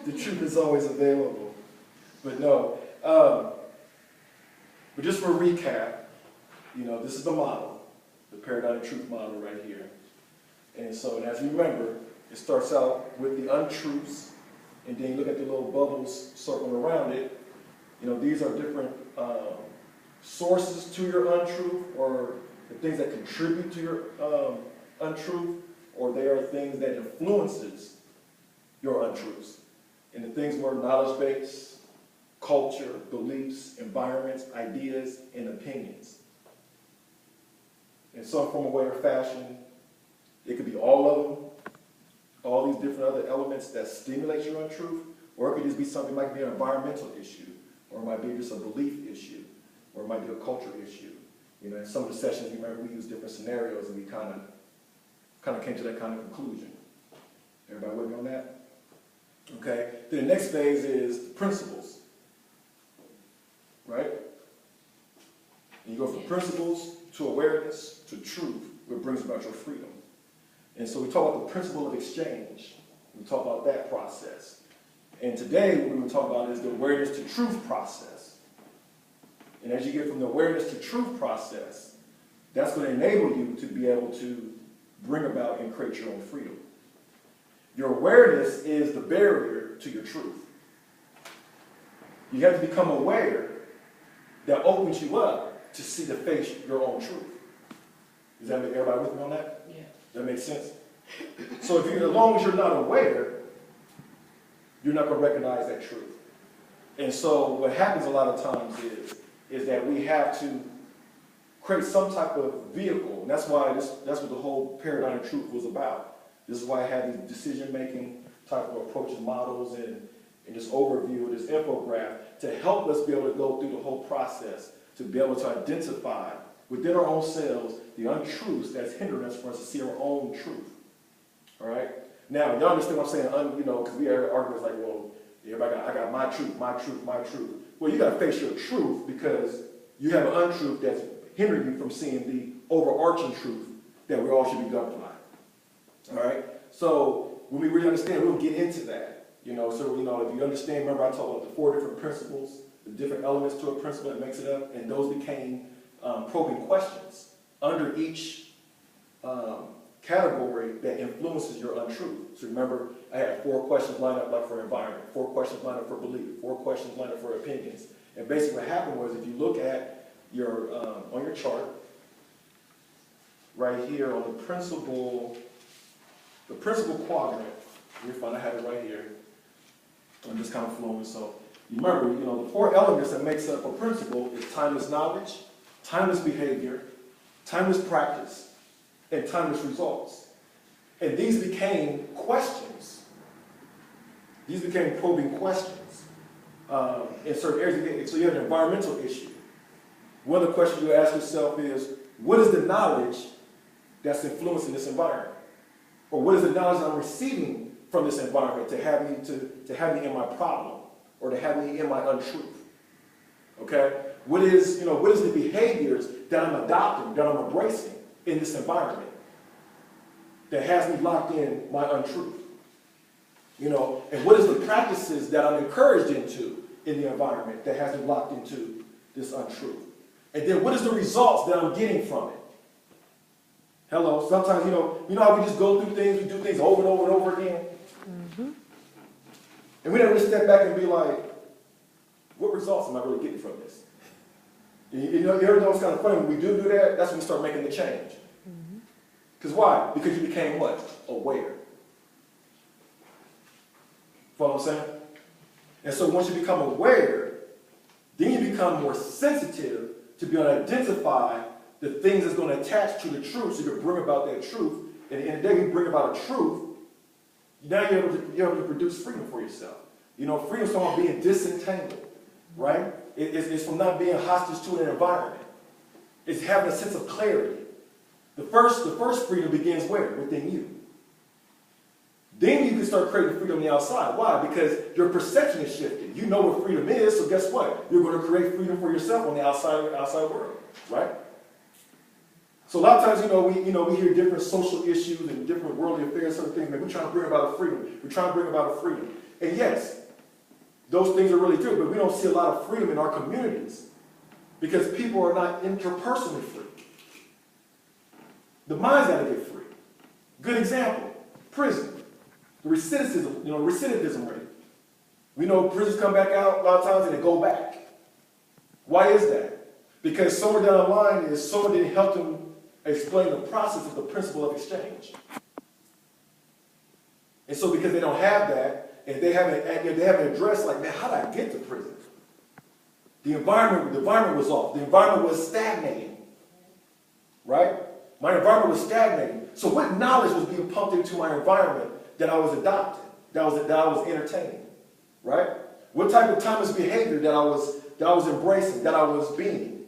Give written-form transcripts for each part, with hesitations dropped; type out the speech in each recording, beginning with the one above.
The truth is always available. But no. But just for a recap, this is the model, the paradigm of truth model right here. And so, and as you remember, it starts out with the untruths, and then you look at the little bubbles circling around it. These are different sources to your untruth, or the things that contribute to your untruth, or they are things that influences your untruths. And the things were knowledge-based, culture, beliefs, environments, ideas, and opinions. In some form, way, or fashion, it could be all of them, all these different other elements that stimulate your untruth, or it could just be something, it might be an environmental issue, or it might be just a belief issue, or it might be a culture issue. In some of the sessions, you remember we used different scenarios, and we kind of came to that kind of conclusion. Everybody with me on that? Okay. Then the next phase is principles. Right? And you go from principles to awareness to truth, which brings about your freedom. And so we talk about the principle of exchange. We talk about that process. And today, what we're going to talk about is the awareness to truth process. And as you get from the awareness to truth process, that's going to enable you to be able to bring about and create your own freedom. Your awareness is the barrier to your truth. You have to become aware that opens you up to see, to face your own truth. Does that make everybody with me on that? Yeah. That makes sense? So as long as you're not aware, you're not going to recognize that truth. And so what happens a lot of times is that we have to create some type of vehicle. And that's why that's what the whole paradigm of truth was about. This is why I had these decision-making type of approaches, models, and this overview, this infograph, to help us be able to go through the whole process, to be able to identify within our own selves the untruths that's hindering us from us to see our own truth. All right? Now, y'all understand what I'm saying? Because we have arguments like, well, everybody I got my truth, my truth, my truth. Well, you got to face your truth because you have an untruth that's hindering you from seeing the overarching truth that we all should be governed by. All right? So when we really understand, we'll get into that. So if you understand, remember I talked about the 4 different principles, the different elements to a principle that makes it up, and those became probing questions under each category that influences your untruth. So remember, I had 4 questions lined up like for environment, 4 questions lined up for belief, 4 questions lined up for opinions. And basically what happened was, if you look at your on your chart, right here on the principal quadrant, you'll find I have it right here. I'm just kind of flowing. So remember, the 4 elements that makes up a principle is timeless knowledge, timeless behavior, timeless practice, and timeless results. And these became questions. These became probing questions in certain areas. So you have an environmental issue. One of the questions you ask yourself is, what is the knowledge that's influencing this environment? Or what is the knowledge I'm receiving from this environment to have me in my problem, or to have me in my untruth? Okay? What is the behaviors that I'm adopting, that I'm embracing in this environment that has me locked in my untruth? And what is the practices that I'm encouraged into in the environment that has me locked into this untruth? And then what is the results that I'm getting from it? Hello, sometimes, how we just go through things, we do things over and over and over again. Mm-hmm. And we never just step back and be like, what results am I really getting from this? You ever know it's kind of funny, when we do that, that's when we start making the change. Because why? Because you became what? Aware. Follow what I'm saying? And so once you become aware, then you become more sensitive to be able to identify the things that's going to attach to the truth, so you can bring about that truth. And at the end of the day, you bring about a truth, now you're able to produce freedom for yourself. Freedom is from being disentangled, right? It's from not being hostage to an environment. It's having a sense of clarity. The first freedom begins where? Within you. Then you can start creating freedom on the outside. Why? Because your perception is shifted. You know what freedom is, so guess what? You're going to create freedom for yourself on the outside world, right? So a lot of times, we hear different social issues and different worldly affairs, certain things. Man, we're trying to bring about a freedom. We're trying to bring about a freedom. And yes, those things are really true, but we don't see a lot of freedom in our communities because people are not interpersonally free. The mind's got to get free. Good example, prison. The recidivism rate. We know prisoners come back out a lot of times and they go back. Why is that? Because somewhere down the line is someone didn't help them explain the process of the principle of exchange. And so because they don't have that, and they haven't addressed, like, man, how did I get to prison? The environment was off. The environment was stagnating. Right? My environment was stagnating. So what knowledge was being pumped into my environment that I was adopting, that I was entertaining? Right? What type of timeless behavior that I was embracing, that I was being?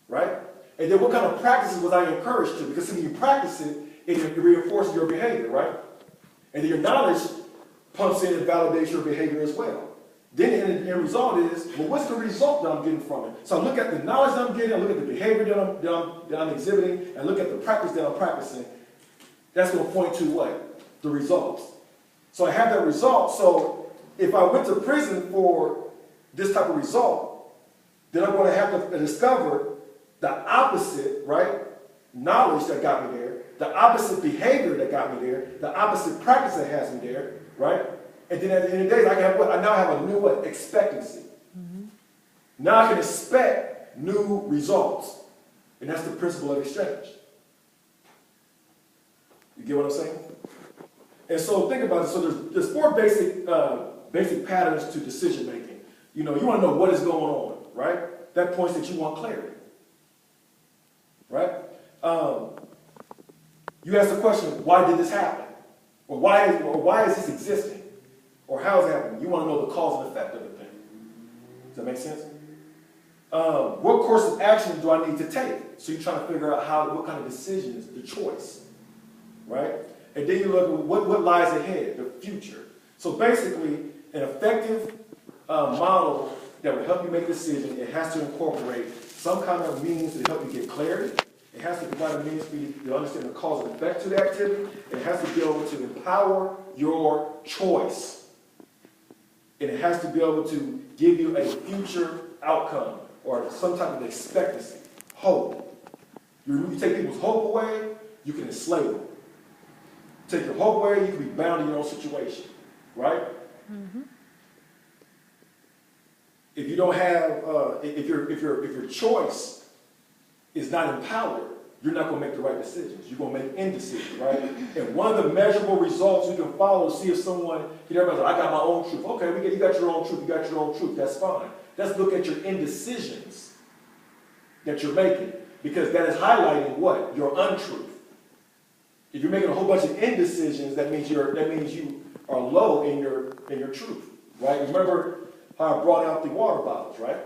Right? And then what kind of practices was I encouraged to? Because when you practice it, it reinforces your behavior, right? And then your knowledge pumps in and validates your behavior as well. Then the end result is, well, what's the result that I'm getting from it? So I look at the knowledge that I'm getting, I look at the behavior that I'm exhibiting, and look at the practice that I'm practicing. That's going to point to what? The results. So I have that result. So if I went to prison for this type of result, then I'm going to have to discover the opposite, right? Knowledge that got me there, the opposite behavior that got me there, the opposite practice that has me there, right? And then at the end of the day, I now have a new what? Expectancy. Mm-hmm. Now I can expect new results. And that's the principle of exchange. You get what I'm saying? And so think about it. So there's four basic patterns to decision making. You know, you want to know what is going on, right? That points that you want clarity. Right? You ask the question, why did this happen? Or why is this existing? Or how is it happening? You want to know the cause and effect of the thing. Does that make sense? What course of action do I need to take? So you're trying to figure out what kind of decision is the choice. Right? And then you look at what lies ahead, the future. So basically, an effective model that will help you make decisions, it has to incorporate some kind of means to help you get clarity. It has to provide a means for you to understand the cause and effect to the activity. It has to be able to empower your choice. And it has to be able to give you a future outcome or some type of expectancy, hope. You take people's hope away, you can enslave them. Take your hope away, you can be bound in your own situation, right? Mm-hmm. If you don't have, if your choice is not empowered, you're not going to make the right decisions. You're going to make indecisions, right? And one of the measurable results you can follow to see if someone, everybody's like, I got my own truth. Okay, you got your own truth. You got your own truth. That's fine. Let's look at your indecisions that you're making, because that is highlighting what? Your untruth. If you're making a whole bunch of indecisions, that means you are low in your truth, right? Remember how I brought out the water bottles, right?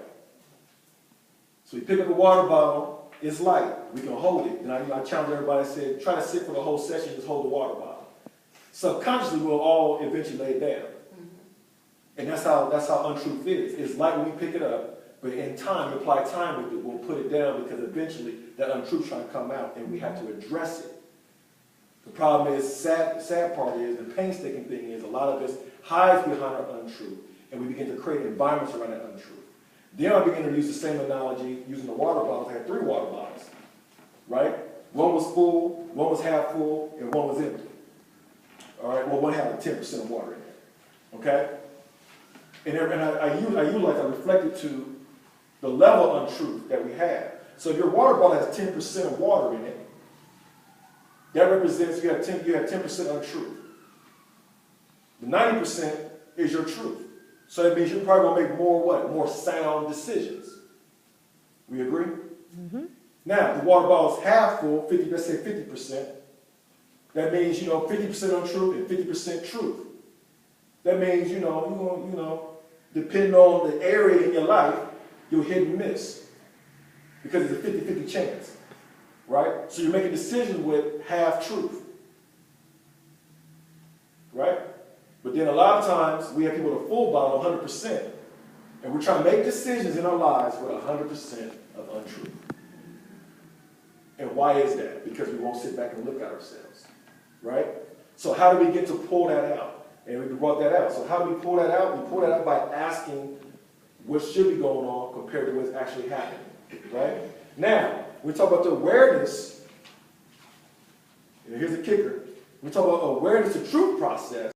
So you pick up a water bottle. It's light. We can hold it. And I challenge everybody. I said, try to sit for the whole session. Just hold the water bottle. Subconsciously, we'll all eventually lay it down. Mm-hmm. And that's how untruth is. It's light when we pick it up, but in time, we apply time with it. We'll put it down because eventually that untruth's trying to come out, and we have to address it. The problem is, sad part is, the painstaking thing is, a lot of us hides behind our untruth, and we begin to create environments around that untruth. Then I began to use the same analogy using the water bottles. I had 3 water bottles, right? One was full, one was half full, and one was empty. All right, well, one had 10% of water in it, okay? And I reflected to the level of untruth that we have. So if your water bottle has 10% of water in it, that represents you have 10% untruth. The 90% is your truth. So that means you're probably going to make more sound decisions. We agree? Mm-hmm. Now, the water bottle is half full, let's say 50%. That means, 50% untruth and 50% truth. That means, depending on the area in your life, you'll hit and miss. Because it's a 50-50 chance. Right? So you're making decisions with half truth. Right? But then a lot of times, we have people with a full bottle, 100%. And we're trying to make decisions in our lives with 100% of untruth. And why is that? Because we won't sit back and look at ourselves. Right? So how do we get to pull that out? And brought that out. So how do we pull that out? We pull that out by asking what should be going on compared to what's actually happening, right? Now, we talk about the awareness. Here's the kicker. We talk about awareness, the truth process.